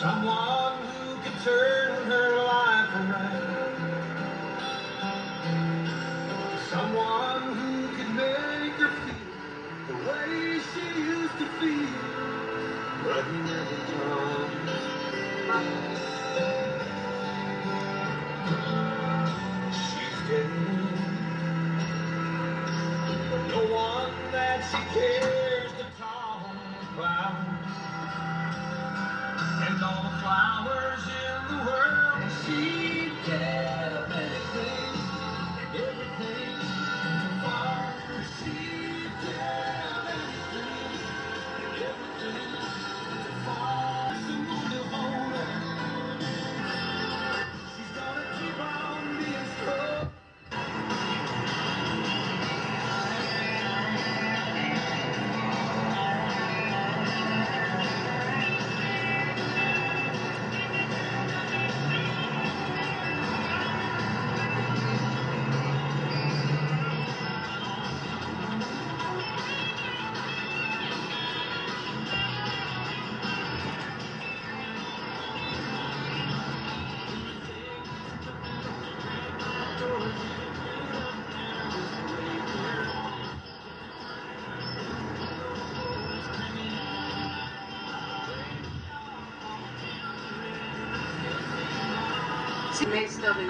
Someone who could turn her life around. Someone who could make her feel the way she used to feel. But he never comes. She's dead. No one that she cares to talk about. And all the flowers in the world, she'd give anything and everything to find. She'd give anything and everything to find someone to hold her. She's gonna keep on being strong. She may still be.